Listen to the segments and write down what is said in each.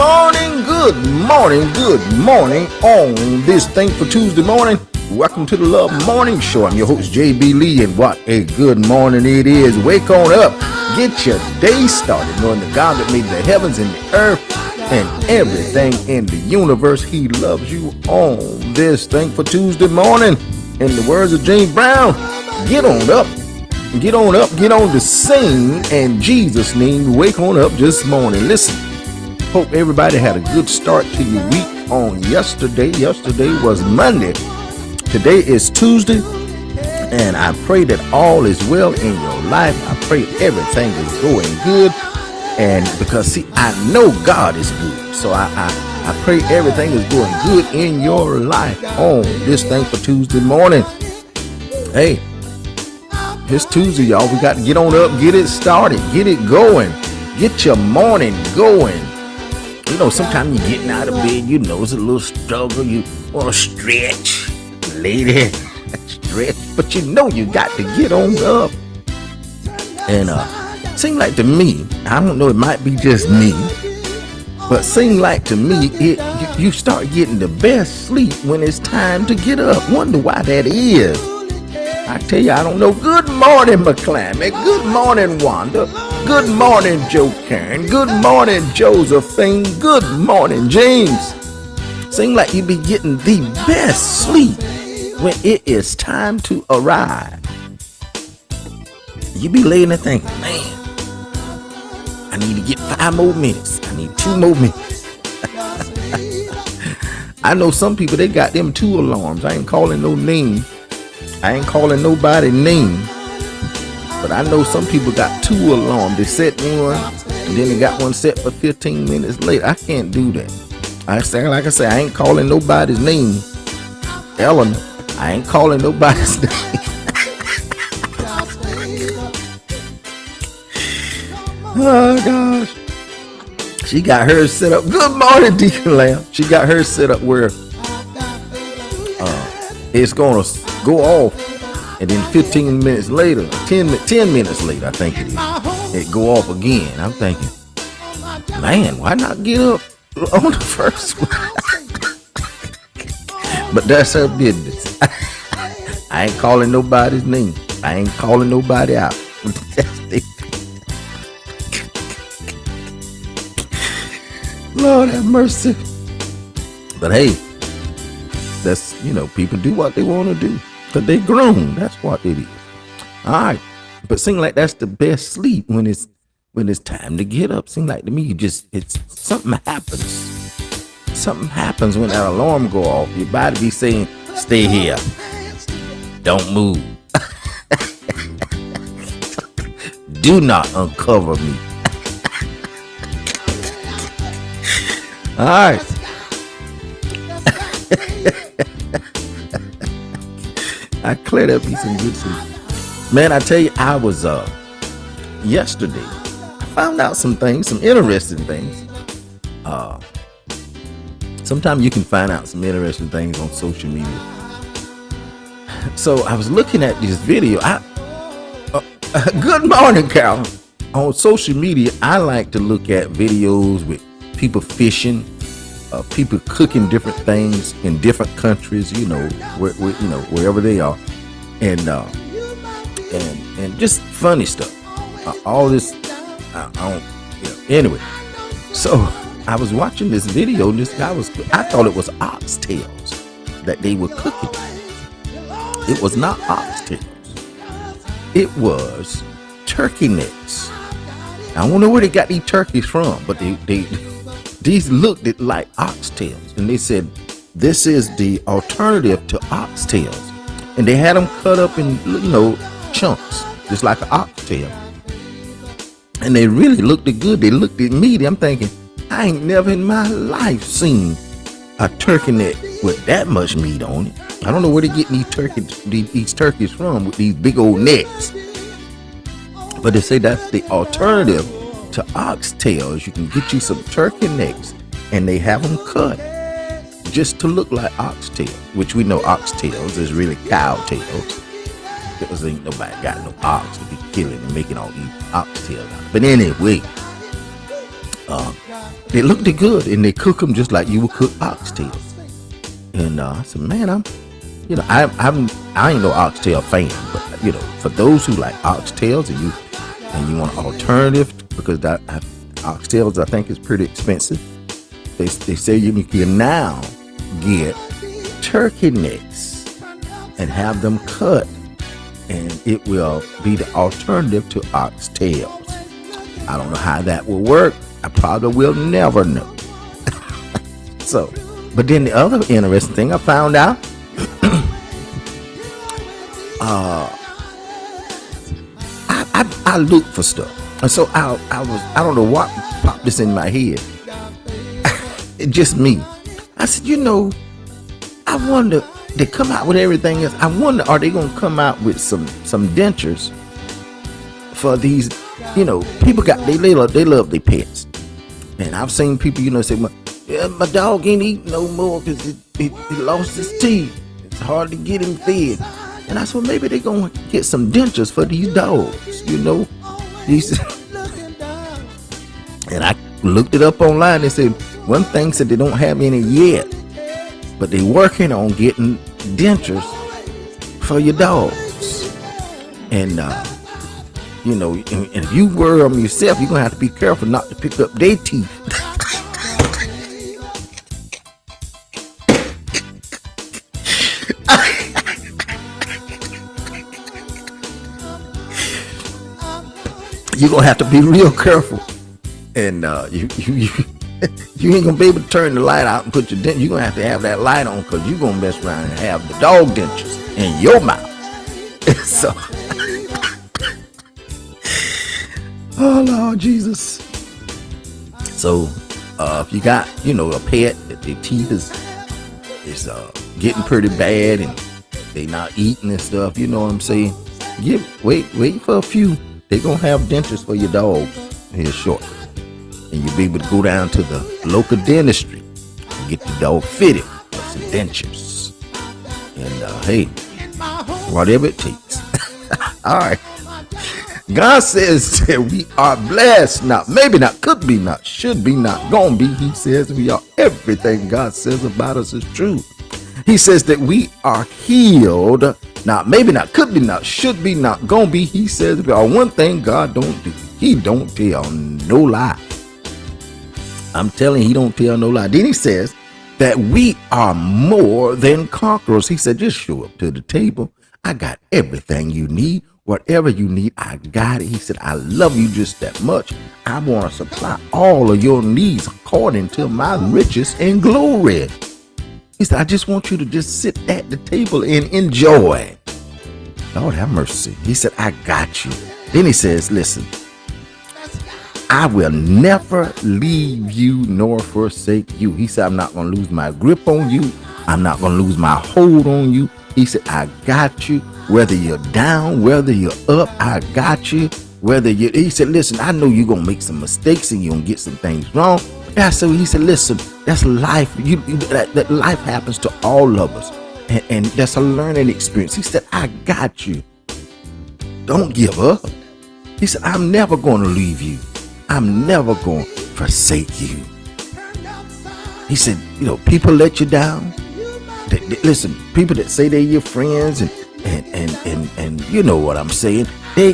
good morning on this Thankful Tuesday morning. Welcome to the Love Morning Show. I'm your host, JB Lee, and what a good morning it is. Wake on up, get your day started, knowing the God that made the heavens and the earth and everything in the universe. He loves you on this Thankful Tuesday morning. In the words of James Brown, get on up. Get on up, get on to sing in Jesus' name. Wake on up this morning. Listen, hope everybody had a good start to your week on yesterday. Yesterday was Monday. Today is Tuesday, and I pray that all is well in your life. I pray everything is going good, and because, see, I know God is good, so I pray everything is going good in your life on this Thankful Tuesday morning. Hey, it's Tuesday, y'all. We got to get on up, get it started, get it going, get your morning going. You know, sometimes you're getting out of bed, you know, it's a little struggle. You want to stretch, lady, stretch, but you know you got to get on up. And seem like to me, I don't know, it might be just me, but seem like to me, you start getting the best sleep when it's time to get up. Wonder why that is. I tell you, I don't know. Good morning, McClammy. Good morning, Wanda. Good morning, Joe Karen. Good morning, Josephine. Good morning, James. Seems like you be getting the best sleep when it is time to arrive. You be laying there thinking, man, I need to get 5 more minutes. I need 2 more minutes. I know some people, they got them 2 alarms. I ain't calling no name. I ain't calling nobody name, but I know some people got 2 alarms. They set one, and then they got one set for 15 minutes later. I can't do that. Like I say, I ain't calling nobody's name. Eleanor, I ain't calling nobody's name. Oh, gosh. She got hers set up. Good morning, Deacon Lamb. She got hers set up where it's going to go off, and then 15 minutes later, 10 minutes later, I think it is, it go off again. I'm thinking, man, why not get up on the first one? But that's her business. I ain't calling nobody's name. I ain't calling nobody out. Lord have mercy. But hey, that's, you know, people do what they want to do because they grown. That's what it is. All right, but seem like that's the best sleep when it's time to get up. Seem like to me, it's something happens. Something happens when that alarm go off. Your body be saying, "Stay here, don't move, do not uncover me." All right. I cleared up some good sleep. Man, I tell you, I was yesterday, I found out some things, some interesting things. Sometimes you can find out some interesting things on social media. So I was looking at this video. Good morning, Carol. On social media, I like to look at videos with people fishing, people cooking different things in different countries, you know, wherever they are, and just funny stuff. All this, Anyway, so I was watching this video, and this guy I thought it was oxtails that they were cooking. It was not oxtails. It was turkey necks. I don't know where they got these turkeys from, but these looked like oxtails, and they said this is the alternative to oxtails, and they had them cut up in, you know, chunks, just like an oxtail, and they really looked good. They looked at meaty. I'm thinking, I ain't never in my life seen a turkey neck with that much meat on it. I don't know where they get these turkeys from with these big old necks, but they say that's the alternative to oxtails. You can get you some turkey necks, and they have them cut just to look like oxtails, which we know oxtails is really cow tails, because ain't nobody got no ox to be killing and making all these oxtails out. But anyway, they looked good, and they cook them just like you would cook oxtails. And I said, man, I ain't no oxtail fan, but for those who like oxtails and you want an alternative, because oxtails I think is pretty expensive. They say you can now get turkey necks and have them cut, and it will be the alternative to oxtails. I don't know how that will work. I probably will never know. So, but then the other interesting thing I found out, I look for stuff, and so I don't know what popped this in my head. It's just me. I said, I wonder, they come out with everything else. I wonder, are they gonna come out with some dentures for these? People they love their pets, and I've seen people say, my dog ain't eating no more because he lost his teeth. It's hard to get him fed. And I said, maybe they're gonna get some dentures for these dogs. And I looked it up online. They said one thing said they don't have any yet, but they're working on getting dentures for your dogs. And and if you wear them yourself, you're gonna have to be careful not to pick up their teeth. You're gonna have to be real careful, and you ain't gonna be able to turn the light out and put your dent. You're gonna have to have that light on, because you're gonna mess around and have the dog dentures in your mouth. So, oh Lord Jesus. So, if you got a pet that their teeth is getting pretty bad and they not eating and stuff, you know what I'm saying? Wait for a few. They gonna have dentures for your dogs here short, and you'll be able to go down to the local dentistry and get your dog fitted with some dentures. And hey, whatever it takes. All right. God says that we are blessed. Not maybe, not could be, not should be, not gonna be. He says we are. Everything God says about us is true. He says that we are healed. Not maybe, not could be, not should be, not gonna be. He says we are. One thing God don't do, he don't tell no lie. I'm telling you, he don't tell no lie. Then he says that we are more than conquerors. He said, just show up to the table. I got everything you need. Whatever you need, I got it. He said, I love you just that much. I want to supply all of your needs according to my riches and glory. He said, I just want you to just sit at the table and enjoy. Lord have mercy. He said, I got you. Then he says, listen, I will never leave you nor forsake you. He said, I'm not going to lose my grip on you. I'm not going to lose my hold on you. He said, I got you. Whether you're down, whether you're up, I got you. He said, listen, I know you're going to make some mistakes and you're going to get some things wrong. He said, listen, that's life. That life happens to all of us. And that's a learning experience. He said, I got you. Don't give up. He said, I'm never going to leave you. I'm never going to forsake you. He said, people let you down. Listen, people that say they're your friends and you know what I'm saying. They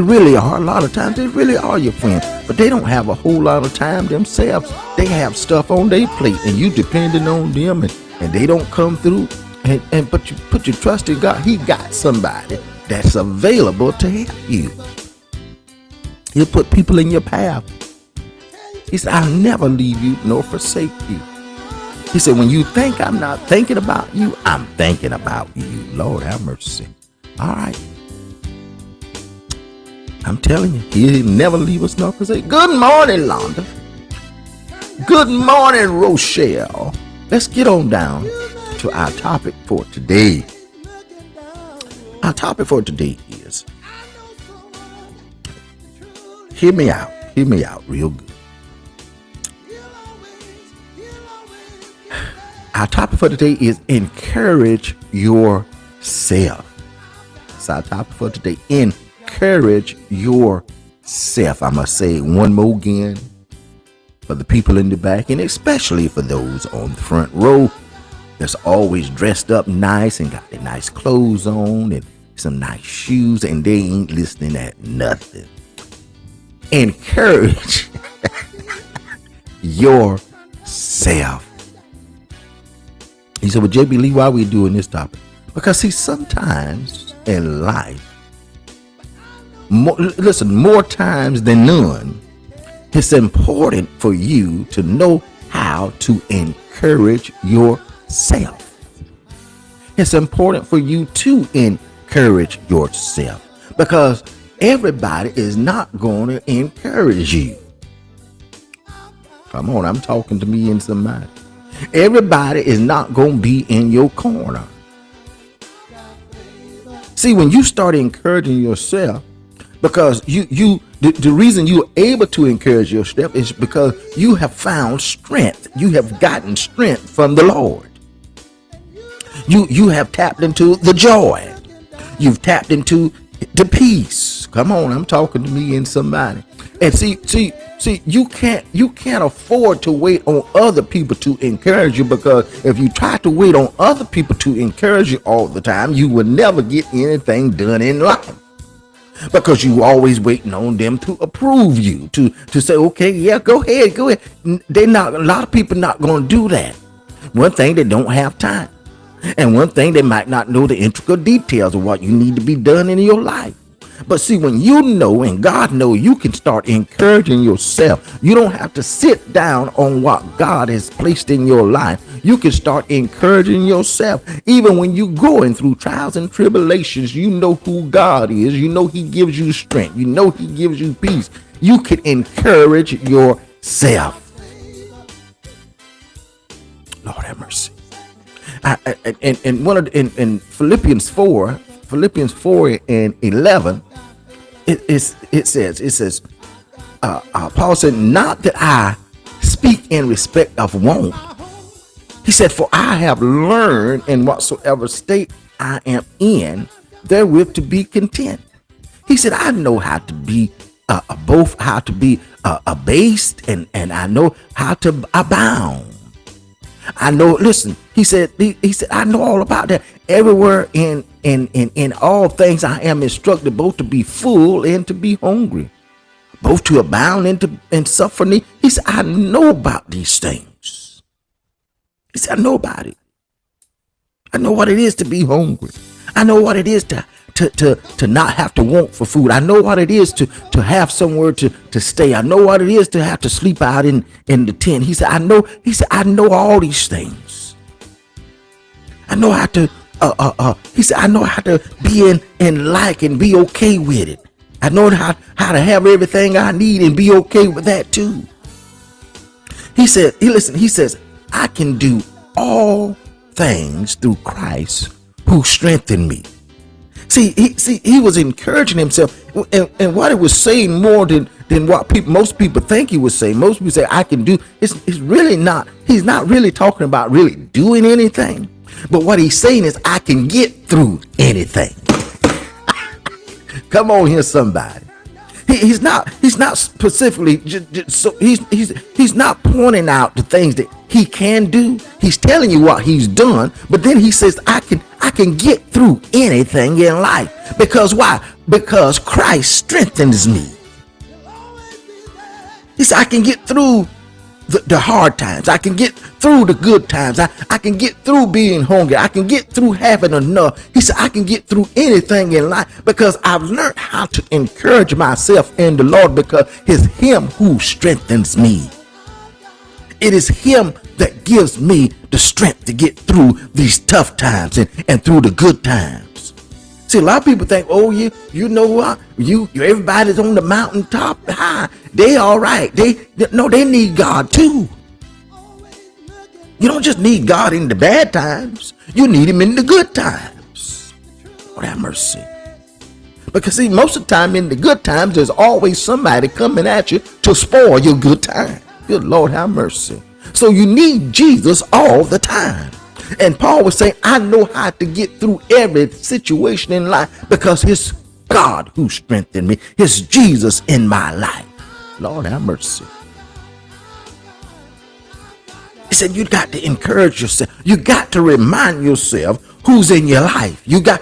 really are. A lot of times they really are your friend, but they don't have a whole lot of time themselves. They have stuff on their plate, and you depending on them, and they don't come through. But you put your trust in God. He got somebody that's available to help you. He'll put people in your path. He said, I'll never leave you nor forsake you. He said, when you think I'm not thinking about you, I'm thinking about you. Lord have mercy. All right. I'm telling you, he'll never leave us nor forsake. Good morning, Londa. Good morning, Rochelle. Let's get on down to our topic for today. Our topic for today is, hear me out real good. Our topic for today is encourage yourself. That's our topic for today. Encourage yourself. I must say it one more again. for the people in the back, and especially for those on the front row that's always dressed up nice and got their nice clothes on and some nice shoes, and they ain't listening at nothing. Encourage yourself. He said, well, JB Lee, why are we doing this topic? Because see, sometimes in life, more times than none, it's important for you to know how to encourage yourself. It's important for you to encourage yourself, because everybody is not going to encourage you. Come on, I'm talking to me and somebody. Everybody is not going to be in your corner. See, when you start encouraging yourself, because the reason you're able to encourage yourself is because you have found strength. You have gotten strength from the Lord. You have tapped into the joy. You've tapped into the peace. Come on, I'm talking to me and somebody. And see, you can't afford to wait on other people to encourage you, because if you try to wait on other people to encourage you all the time, you will never get anything done in life. Because you always waiting on them to approve you, to say, okay, yeah, go ahead. A lot of people not going to do that. One thing, they don't have time. And one thing, they might not know the intricate details of what you need to be done in your life. But see, when you know and God knows, you can start encouraging yourself. You don't have to sit down on what God has placed in your life. You can start encouraging yourself. Even when you're going through trials and tribulations, you know who God is. You know he gives you strength. You know he gives you peace. You can encourage yourself. Lord have mercy. In Philippians 4 and 11, it says, Paul said, not that I speak in respect of want. He said, for I have learned in whatsoever state I am in, therewith to be content. He said, I know how to be both how to be abased and I know how to abound. I know, listen, he said, I know all about that. Everywhere in all things I am instructed both to be full and to be hungry, both to abound and suffer need. He said, I know about these things. He said, I know about it. I know what it is to be hungry. I know what it is to not have to want for food. I know what it is to have somewhere to stay. I know what it is to have to sleep out in the tent. He said, I know all these things. I know how to he said, I know how to be in like and be okay with it. I know how to have everything I need and be okay with that too. He said, he says, I can do all things through Christ who strengthened me. See, he was encouraging himself, and what he was saying more than what most people think he was saying. Most people say, I can do. It's really not. He's not really talking about really doing anything. But what he's saying is, I can get through anything. Come on here, somebody. He's not specifically so he's not pointing out the things that he can do. He's telling you what he's done, but then he says, I can get through anything in life. Because why? Because Christ strengthens me. He said, I can get through the hard times. I can get through the good times. I can get through being hungry. I can get through having enough. He said, I can get through anything in life because I've learned how to encourage myself in the Lord, because it's him who strengthens me. It is him that gives me the strength to get through these tough times and through the good times. See, a lot of people think, oh, you know what? Everybody's on the mountaintop high. They all right. They need God too. You don't just need God in the bad times. You need him in the good times. Lord have mercy. Because see, most of the time in the good times, there's always somebody coming at you to spoil your good time. Good Lord have mercy. So you need Jesus all the time. And Paul was saying, I know how to get through every situation in life because it's God who strengthened me. It's Jesus in my life. Lord have mercy. said you got to encourage yourself. You got to remind yourself who's in your life. You got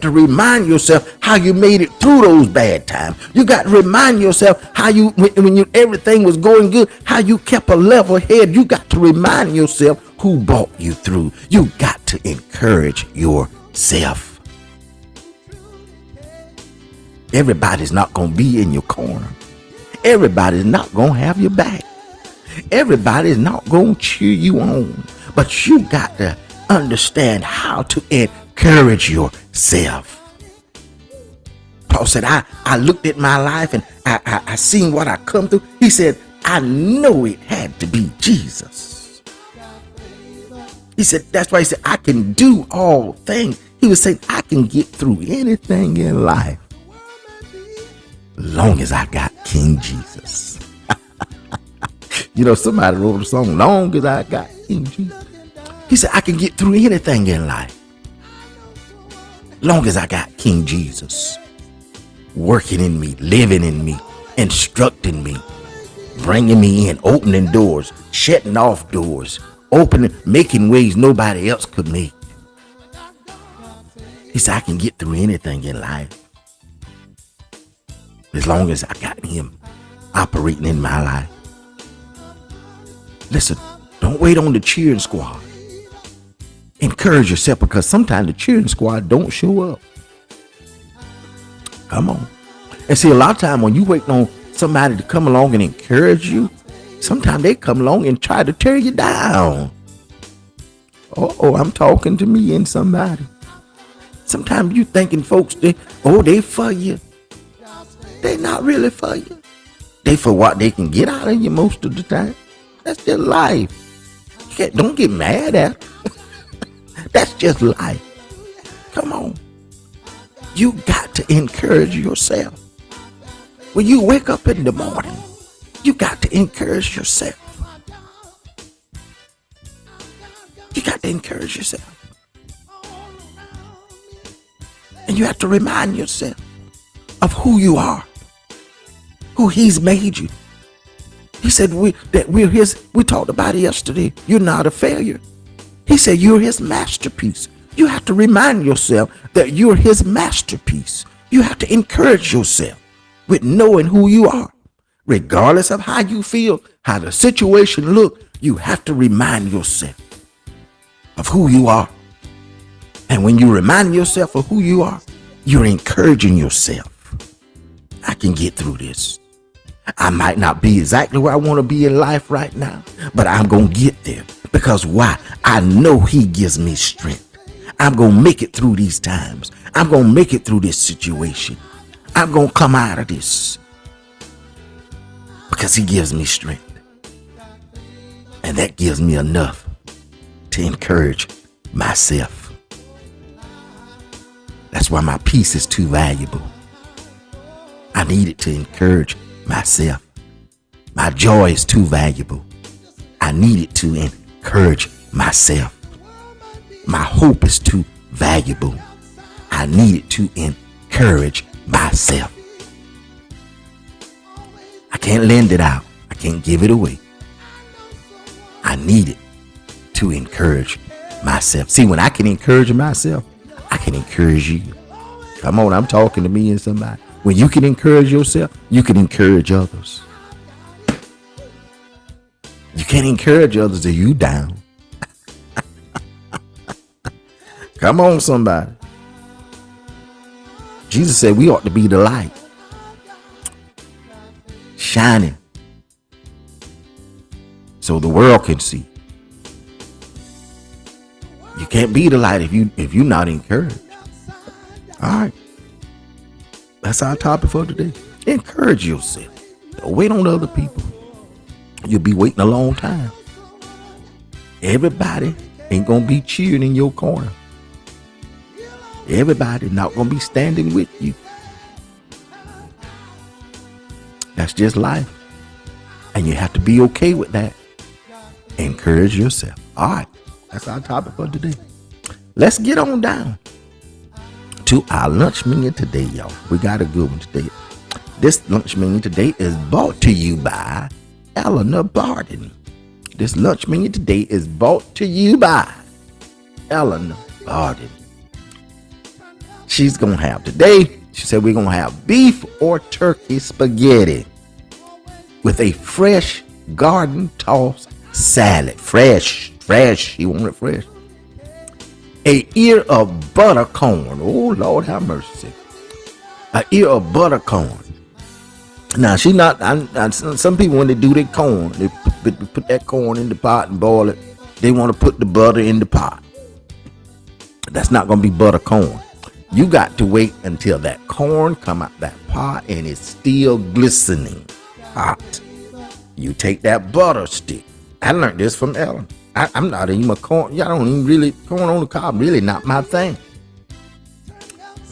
to remind yourself how you made it through those bad times. You got to remind yourself how you, when everything was going good, how you kept a level head. You got to remind yourself who brought you through. You got to encourage yourself. Everybody's not going to be in your corner. Everybody's not going to have your back. Everybody's not going to cheer you on. But you got to understand how to encourage yourself. Paul said, I looked at my life and I seen what I come through. He said, I know it had to be Jesus. He said, that's why he said, I can do all things. He was saying, I can get through anything in life long as I got King Jesus. You know, somebody wrote a song, long as I got King Jesus. He said, I can get through anything in life long as I got King Jesus working in me, living in me, instructing me, bringing me in, opening doors, shutting off doors, opening, making ways nobody else could make. He said, I can get through anything in life as long as I got him operating in my life. Listen, don't wait on the cheering squad. Encourage yourself, because sometimes the cheering squad don't show up. Come on. And see, a lot of time when you wait on somebody to come along and encourage you, sometimes they come along and try to tear you down. Oh, I'm talking to me and somebody. Sometimes you thinking folks, they for you. They not really for you. They for what they can get out of you most of the time. That's just life. Don't get mad at it. That's just life. Come on. You got to encourage yourself. When you wake up in the morning, you got to encourage yourself. You got to encourage yourself. And you have to remind yourself of who you are, who he's made you. He said that we're his. We talked about it yesterday. You're not a failure. He said you're his masterpiece. You have to remind yourself that you're his masterpiece. You have to encourage yourself with knowing who you are. Regardless of how you feel, how the situation look, you have to remind yourself of who you are. And when you remind yourself of who you are, you're encouraging yourself. I can get through this. I might not be exactly where I want to be in life right now, but I'm going to get there. Because why? I know he gives me strength. I'm going to make it through these times. I'm going to make it through this situation. I'm going to come out of this because he gives me strength. And that gives me enough to encourage myself. That's why my peace is too valuable. I need it to encourage myself. My joy is too valuable. I need it to encourage myself. My hope is too valuable. I need it to encourage myself. I can't lend it out. I can't give it away. I need it to encourage myself. See, when I can encourage myself, I can encourage you. Come on, I'm talking to me and somebody. When you can encourage yourself, you can encourage others. You can't encourage others if you down. Come on, somebody. Jesus said we ought to be the light, shining, so the world can see. You can't be the light if you're not encouraged. All right. That's our topic for today. Encourage yourself. Don't wait on other people. You'll be waiting a long time. Everybody ain't gonna be cheering in your corner. Everybody not gonna be standing with you. That's just life. And you have to be okay with that. Encourage yourself. All right. That's our topic for today. Let's get on down to our lunch menu today, y'all. We got a good one today. This lunch menu today is brought to you by Eleanor Barden. This lunch menu today is brought to you by Ellen Garden. She's going to have today, she said we're going to have beef or turkey spaghetti with a fresh garden tossed salad. Fresh. She wanted it fresh. A ear of butter corn. Oh, Lord have mercy. An ear of butter corn. Now, she not, some people when they do their corn, they put that corn in the pot and boil it. They want to put the butter in the pot. That's not going to be butter corn. You got to wait until that corn come out that pot and it's still glistening hot. You take that butter stick. I learned this from Ellen. I'm not even a corn. Y'all don't even really, corn on the cob really not my thing.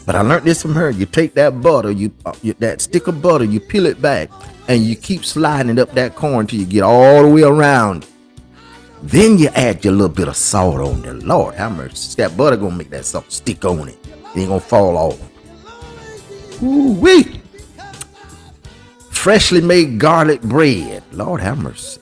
But I learned this from her. You take that butter, that stick of butter, you peel it back, and you keep sliding up that corn till you get all the way around. Then you add your little bit of salt on there. Lord have mercy. That butter gonna make that salt stick on it. It ain't gonna fall off. Ooh-wee. Freshly made garlic bread. Lord have mercy.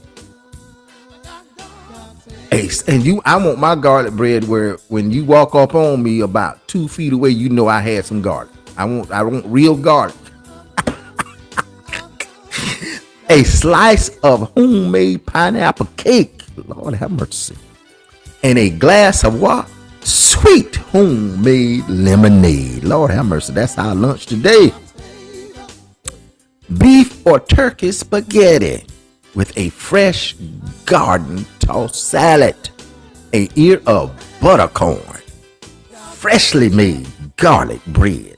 Hey, and I want my garlic bread where when you walk up on me about 2 feet away, you know I had some garlic. I want real garlic. A slice of homemade pineapple cake. Lord have mercy. And a glass of what? Sweet homemade lemonade. Lord have mercy. That's our lunch today. Beef or turkey spaghetti with a fresh garden tossed salad. A ear of butter corn. Freshly made garlic bread.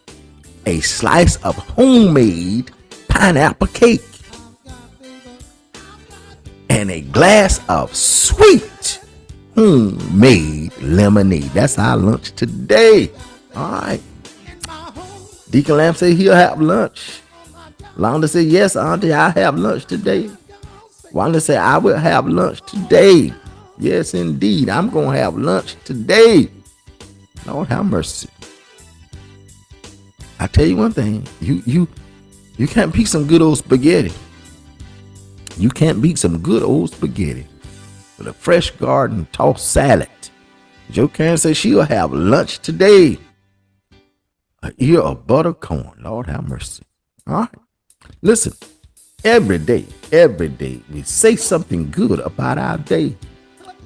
A slice of homemade pineapple cake. And a glass of sweet homemade lemonade. That's our lunch today. All right. Deacon Lamb said he'll have lunch. Londa said, yes, Auntie, I'll have lunch today. Wanda said, I will have lunch today. Yes, indeed. I'm going to have lunch today. Lord have mercy. I tell you one thing. You can't beat some good old spaghetti. You can't beat some good old spaghetti with a fresh garden tossed salad. Joe Karen says she'll have lunch today. An ear of butter corn. Lord have mercy. All right. Listen, every day, we say something good about our day.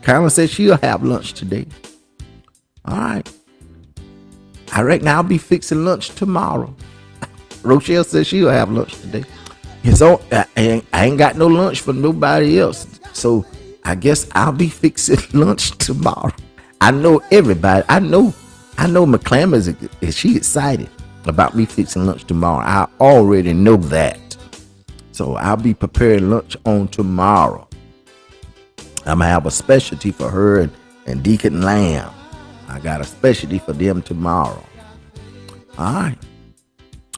Carolyn says she'll have lunch today. All right. I reckon I'll be fixing lunch tomorrow. Rochelle says she'll have lunch today. And so I ain't got no lunch for nobody else. So I guess I'll be fixing lunch tomorrow. I know everybody. I know McClam is she excited about me fixing lunch tomorrow. I already know that. So I'll be preparing lunch on tomorrow. I'm gonna have a specialty for her and Deacon Lamb. I got a specialty for them tomorrow. All right.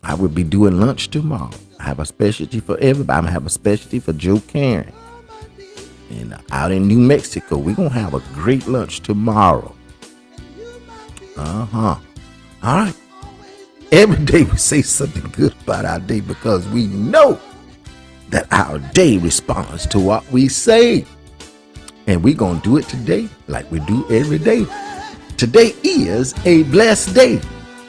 I will be doing lunch tomorrow. I have a specialty for everybody. I'm gonna have a specialty for Joe Karen. And out in New Mexico, we're gonna have a great lunch tomorrow. All right. Every day we say something good about our day because we know that our day responds to what we say. And we're going to do it today like we do every day. Today is a blessed day.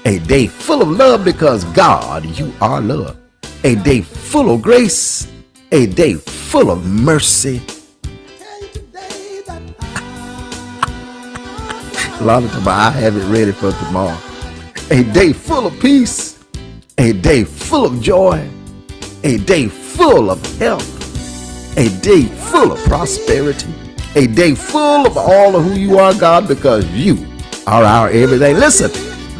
A day full of love because God, you are love. A day full of grace. A day full of mercy. A lot of times I have it ready for tomorrow. A day full of peace. A day full of joy. A day full of health. A day full of prosperity. A day full of all of who you are, God, because you are our everything. Listen,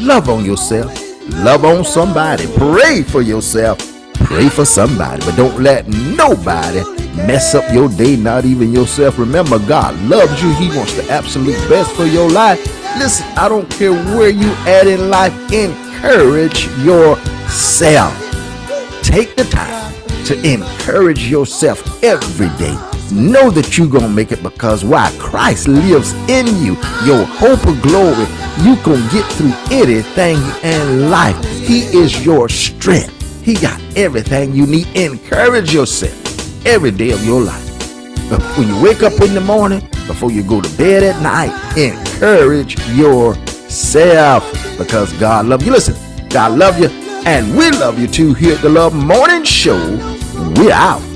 love on yourself. Love on somebody. Pray for yourself. Pray for somebody. But don't let nobody mess up your day, not even yourself. Remember, God loves you. He wants the absolute best for your life. Listen, I don't care where you at in life. Encourage yourself. Take the time to encourage yourself every day. Know that you're going to make it because why? Christ lives in you. Your hope of glory. You can get through anything in life. He is your strength. He got everything you need. Encourage yourself every day of your life. when you wake up in the morning, before you go to bed at night, encourage yourself because God loves you. Listen, God loves you, and we love you too here at the Love Morning Show. We're out.